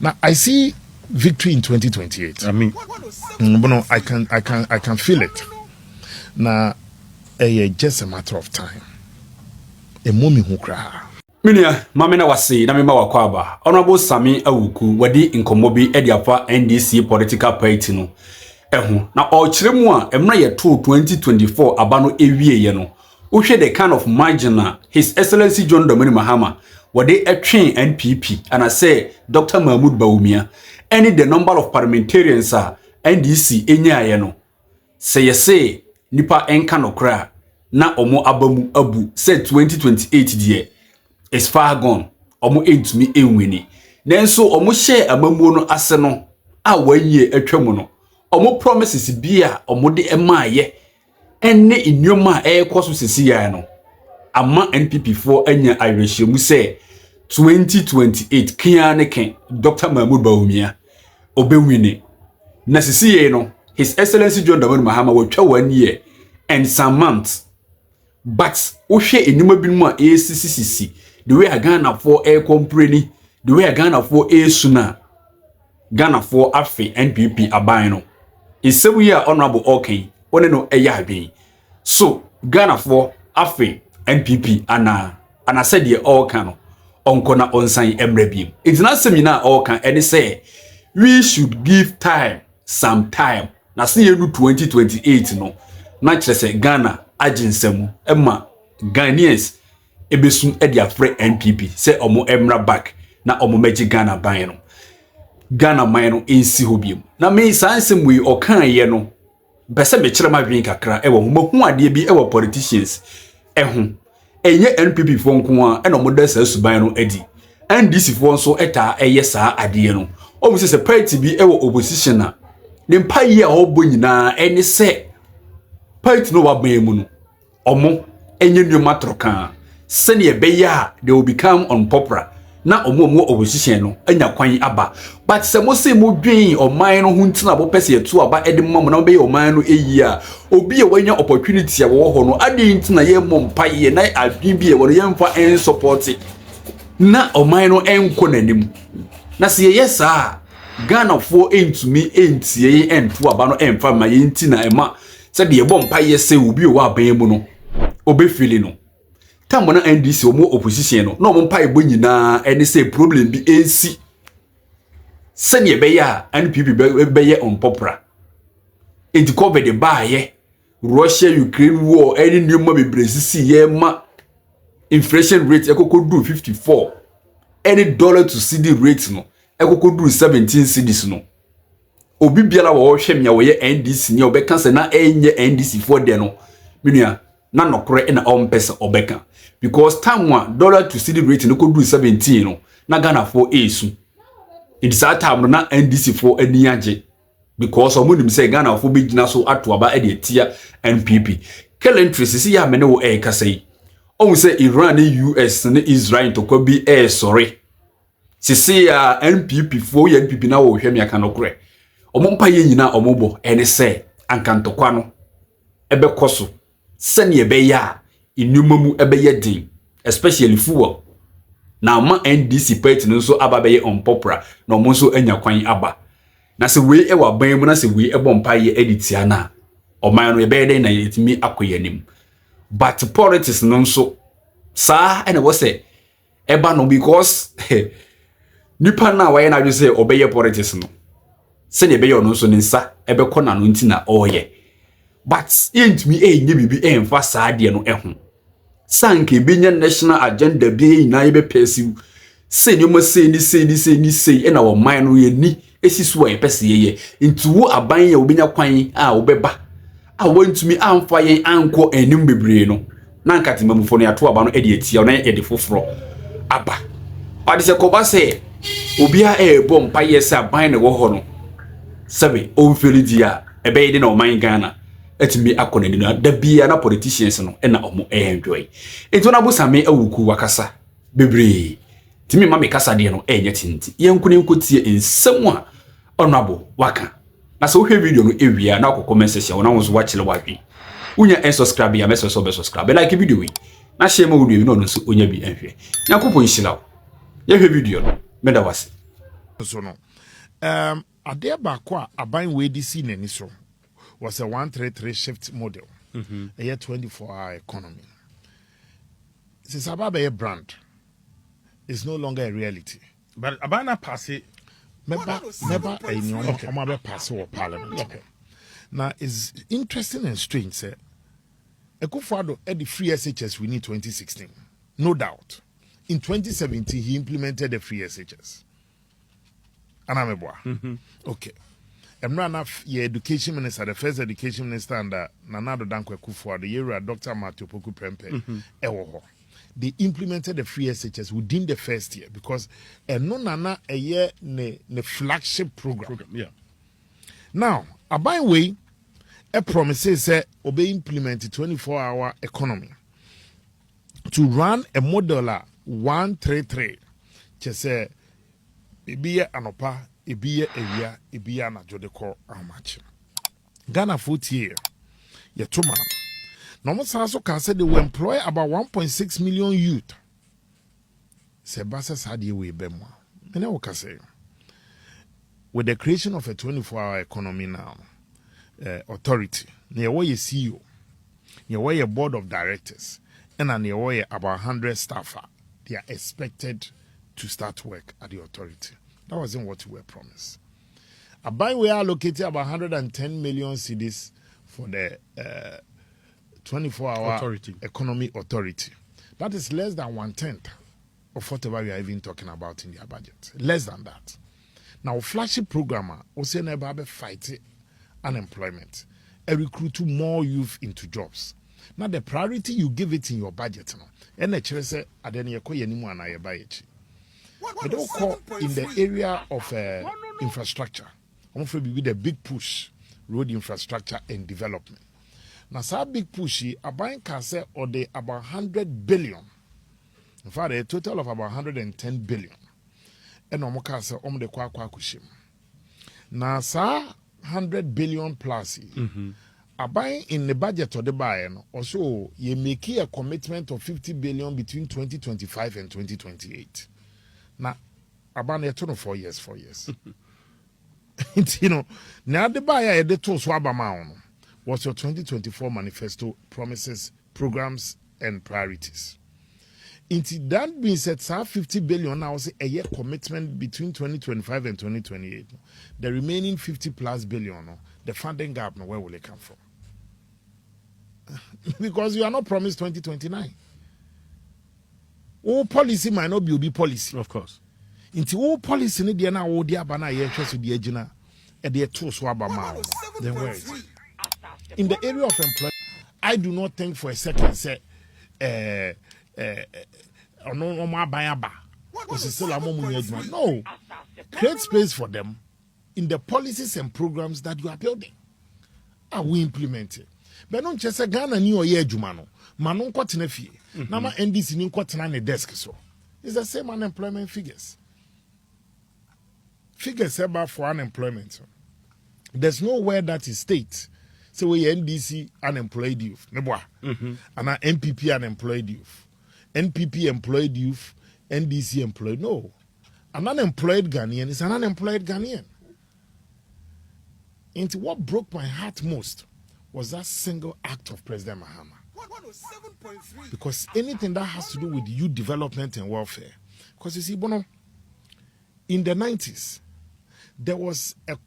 Now I see victory in 2028. I mean, I can feel it. Now, just a matter of time. A moment who cry. Minia, mamena wasi na mema wakwaba. Honorable Sammy Awuku wadi inkomobi ediafa NDC political party no. Na ochiremu a emra ye 2024 abano ewie ye no. Uhwe the kind of margin His Excellency John Domini Mahama wadi etwen NPP and I say Dr. Mahmoud Bawumia any the number of parliamentarians NDC enya ye no. Say nipa enka no kra na omo abamu abu say 2028 die is far gone. Omo entumi enwini. Nenso omo share amamuo no ase no a wanye atwamu no. Omo promises bia omo de emaye enne inwoma ekoso sisi ya no. Ama NPP for anya ireshemu say 2028 kia ne ken Dr. Mahmoud Bawumia obewini. Na sisi ye no His Excellency John Dramani Mahama watwa 1 year and some months. But ohwe enima binmu a esisisi the way a Ghana for air company, the way a Ghana for air suna, Ghana for afe NPP abaino. Is 7 year honorable okay, one no eyabi. So Ghana for afe NPP and I said ye all can onkona onsan emrebi. It's not seminar all can and say we should give time, some time. Na see you 2028 no. Na say Ghana aginsemu emma Ghanaians ebesun e dia free NPP say omo emra back na omo meji Ghana ban no Ghana man no ensi hobiem na me sansem we okan ye no bese me kire ma dwen kakra e wo mahu ade bi e wo politicians ehu enye NPP fo nko a e no mo da sa suban no adi NDC fo nso eta eye saa ade no o mo se party bi e wo opposition na ne mpa yi a obo nyina eni se party no wa ban mu no omo enye nneoma troka sene ebeya they will become unpopular na omo opposition no anya kwan aba but se mo se mo dwen oman no huntina bo pese etu aba edemam na be oman no eyi a obi e wanya opportunity a wo ho no ade ntina ye mo mpaye na adwin bi e wo ye mfa en support na oman no enko nanim na se ye sa Ghana for entumi entie entu aba no emfa ma ye ntina ema se de ye bo mpaye se obi o wa ban mu no obefili no tambo na NDC omo opposition no omo mpa ebo nyina ene say problem bi ensi sene be ya NPP be ye unpopular enti covid de baaye Russia Ukraine war ene nneoma bebrezisi ye ma inflation rate ekokodu 54 any dollar to CD rate no ekokodu 17 cedis no obi biala wo hwem ya wo ye NDC ni obeka se na enye NDC for de no menua na nokore na ompesa obeka because time one dollar to CD rate no kodu 17 no na Ghana for esu it is that time na NDC for aniage because omunim say Ghana for be gina so ato aba e de tia NPP currently sisi ya mene wo kasai o say Iran ni US ni Israel to ko bi sorry sisi ya NPP for ya NPP na wo hwem ya kanokore omompa ye nyina omobo ene say ankantokwa no ebe koso sene ebeya inumamu ebeye din especially fuel na ma NDC party no so ababeye unpopular na omo so anya kwan aba na se we e wa ban mu na se we e bompa ye editia na oman no ebeye den na yetimi akoyanim but politics no so sa ene wo se eba no because nipa na wa ye na ju se obeye politics no sene ebeye no so ne nsa ebe kona no ntina oye but yentumi enye bibi emfa saade no eho sanke binya national agenda bi na ye be perceive se nyoma se ni e na wo man no ye ni esisu wa pese ye ntu wo aban ye obinya kwan a obeba a wantumi amfa ye anko enim bebre no na nkati mamufo no yato aba no e de atia na ye de foforo aba ade se ko ba se obia bom pa ye se aban ne wo ho no sabe o mfeli dia ebe ye de na o man Ghana etimi akona dinu da bia na politicians no na omo enjoy ento na Sammy Awuku wakasa bebre timi ma me kasa de no enye tinti yenkuni nkotie ensem a honorable waka na so hwe video no ewia na akoko message wona wo so wachile wadwi unya subscribe ya message so be subscribe like video wi na share ma wo no no so onya bi enhwe yakopon hira ye hwe video no meda wase So no. Ade baako a aban we di si nani so was a 133 shift model. A year 24-hour economy. Since Ababa brand is no longer a reality. But Abana pass it. Never a pass or parliament. Okay. Now it's interesting and strange, sir. Ekufuado had the free SHS we need 2016. No doubt. In 2017, he implemented the free SHS. Anameboa. Okay. Emrana your education minister, the first education minister under Nanado Dankwe Kufuado, the year Dr. Matthew Poku Prempe, Ewoho. They implemented the free SHS within the first year because no nana a year ne flagship program. Yeah. Now, Abai way a promises say obey implement 24-hour economy to run a model 133. Just say ibiye anopa, ibiye area, ibiye na jodeko how much. Ghana 40 year. Ye tuma. Normal Sasso can say they will employ about 1.6 million youth. Sebasa Sadi we bemwa. And I can say with the creation of a 24-hour economy now, authority, near where you CEO, near where your board of directors, and near where about 100 staff they are expected to start work at the authority. That wasn't what we were promised. Abai we allocated about 110 million cedis for the 24-hour economy authority. That is less than 1/10 of whatever we are even talking about in their budget. Less than that. Now, flagship programmer also never fight unemployment and recruit more youth into jobs. Now, the priority you give it in your budget, and the chair say, "I don't know anymore na your budget." But don't call in the area of infrastructure. I'm afraid we the big push road infrastructure and development. Now, so big pushy, a bank can say or they about 100 billion. In fact, a total of about 110 billion. And Omoka say the kwa kushim. Now, so 100 billion plus. A buy in the budget of the buyer, also you make a commitment of 50 billion between 2025 and 2028. Now, about a total of 4 years. You know, now the buyer the to swab amount. What's your 2024 manifesto promises, programs, and priorities? Into that being said, 50 billion now say a year commitment between 2025 and 2028. The remaining 50 plus billion, the funding gap, where will it come from? Because you are not promised 2029. All policy might not be policy. Of course. Into all policy, need the now all the abana year with the agina and the two swab amount. Then where is it? In the area of employment, I do not think for a second say no. Create space for them in the policies and programs that you are building. Are we implementing? But don't just say Ghana new year jumano. Manon kwatenefi. Nama NDC ni kwatena ne desk so. It's the same unemployment figures. Figures about for unemployment. There's nowhere that is state. So we NDC unemployed youth, and NPP unemployed youth, NPP employed youth, NDC employed. No, an unemployed Ghanaian is an unemployed Ghanaian. And what broke my heart most was that single act of President Mahama. Because anything that has to do with youth development and welfare, because you see, Bono, in the 90s, there was a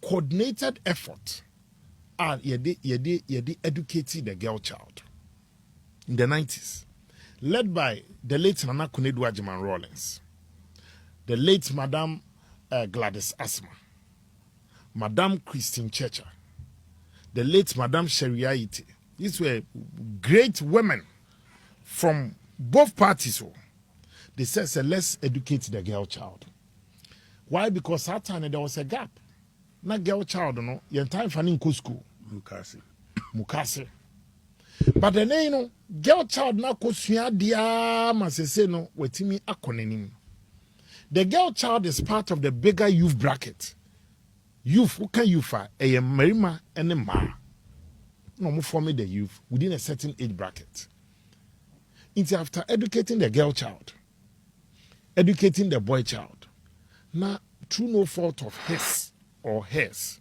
coordinated effort. Yedi educated the girl child in the 90s, led by the late Nana Kunedu Ajiman Rawlings, the late Madame Gladys Asma, Madame Christine Checha, the late Madame Sharia Ite. These were great women from both parties. They said, so let's educate the girl child. Why? Because at that time there was a gap. Not girl child, no, your time for in school. Mukase. But then, you know, girl child na kosuya dia masese no wetimi akonenim. The girl child is part of the bigger youth bracket. Youth, who can you find? A marima and a ma. No more forming the youth within a certain age bracket. It's after educating the girl child, educating the boy child. Now, through no fault of his or hers.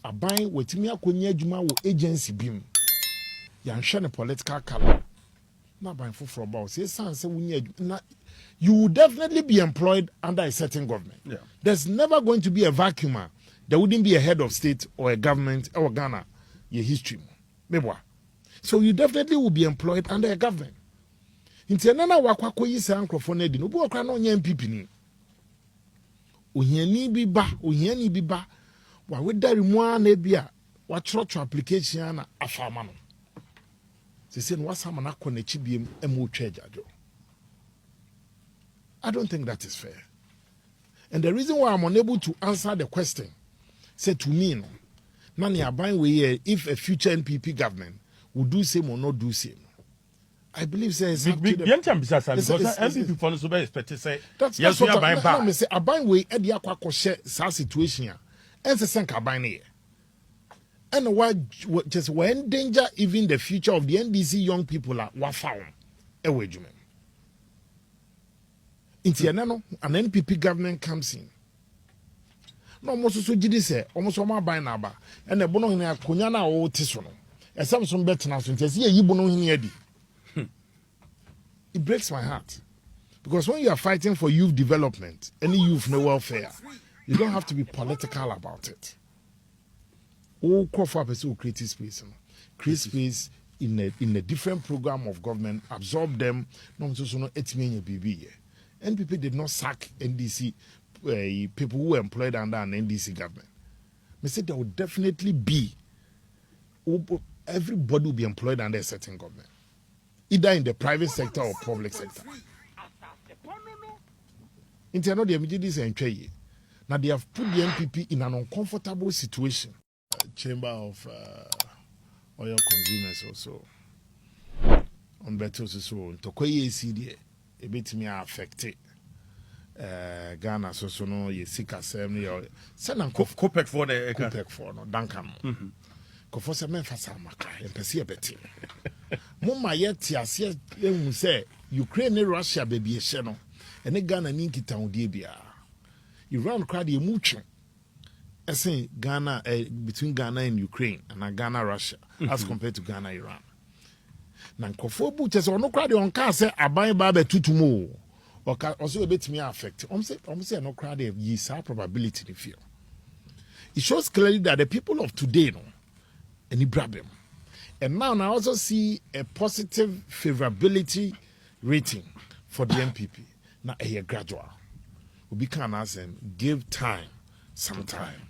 Aban wetimi akonya adwuma wo agency bim. Yanhwe ne political color. Na ban for about say sanse wunya you will definitely be employed under a certain government. Yeah. There's never going to be a vacuum. There wouldn't be a head of state or a government or Ghana. Your history. So you definitely will be employed under a government. Intianana wakwako yisa ankrofone di no bo okra no nya MPP ni. Ohiani bi ba wa wedari mu ana bia wa trotro application na afama no. Se no wasama na konechi biem emu twajajo. I don't think that is fair. And the reason why I'm unable to answer the question, say to me, no, nani aban we if a future NPP government will do same or not do same. I believe says NPP for so be expect say yes we are buying back. Me say aban we e dia kwakọ share sa situation a ense senka aban ne. And why just when danger even the future of the NDC young people are wa found ewe dwuma. Intianano, an NPP government comes in. No more so did say almost all my buying number, and the bono in a kunyana or tisono. A Samsung bet now to see a yibono in yedi. It breaks my heart. Because when you are fighting for youth development, any youth no welfare, you don't have to be political about it. Oh, call for a person who create space. Create space in a different program of government, absorb them, no so no 8 million BB. NPP did not sack NDC people who were employed under an NDC government. I said there would definitely be, everybody will be employed under a certain government, either in the private sector or public sector. Now they have put the NPP in an uncomfortable situation. Chamber of oil consumers also. On better so Tokoye CDA. A bit me affected. Ghana so no ye sick assembly or send and Copec for the Copec for no Duncan. Kofo se men fasa maka en pesi ebeti. Mumma yet asie ehun say Ukraine and Russia baby ehye no. Ene Ghana ni nkita wodie bia. Iran crowd ye muchu. Esen Ghana between Ghana and Ukraine and Ghana Russia as compared to Ghana Iran. Nankofo bu chese ono krade on ka se aban ba be tutumo o ka also betimi affect say no krade yi sa probability ni feel. It shows clearly that the people of today no any problem. And now I also see a positive favorability rating for the MPP. Now a gradual. We can ask them give time some time.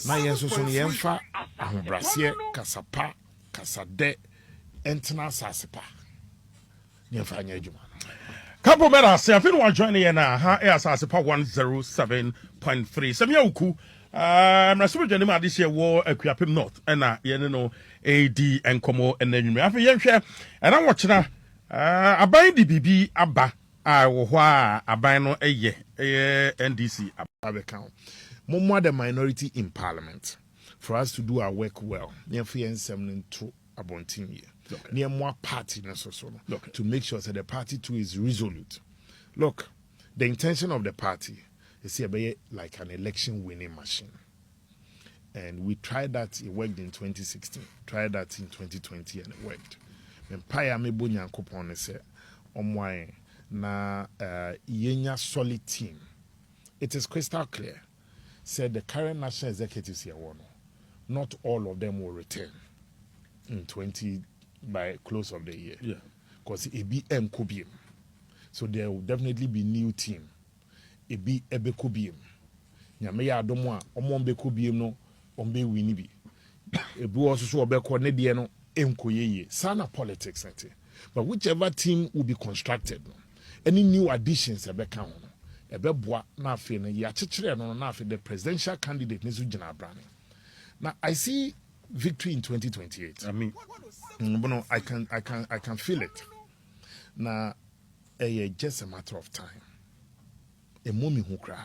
Now yes so yemfa ahobrasiye kasapa kasade entna sasepa yemfa anya adwuma. Couple better say I feel one join here now ha air sasepa 107.3 Sammy Awuku na so join me this year war Akuapem North na ye no AD enkomo enanwumi afi yenhwe na watch na aban di bibi aba wo ho a aban no eye NDC abeka more the minority in parliament for us to do our work well. Near to abontin here. Near more party to make sure that the party too is resolute. Look, the intention of the party is here like an election winning machine. And we tried that, it worked in 2016. Tried that in 2020 and it worked. When Paya Mebo Nyankopon say omwae na yenya solid team. It is crystal clear. Said the current national executives here, not all of them will return in by close of the year. Yeah. Because it be Kubium. So there will definitely be new team. It be Ebe Kubium. Nyameya Adomwa, Omombe Kubium no, Ombe Winibi. Ebu also so Obeko Nediano, Mkoye. Sana politics, but whichever team will be constructed, any new additions Ebeka on. Ebeboa na afi na ya chechire no na afi the presidential candidate nezu gina brane. Now I see victory in 2028. I mean, I can feel it. Now just a matter of time. A moment who cry.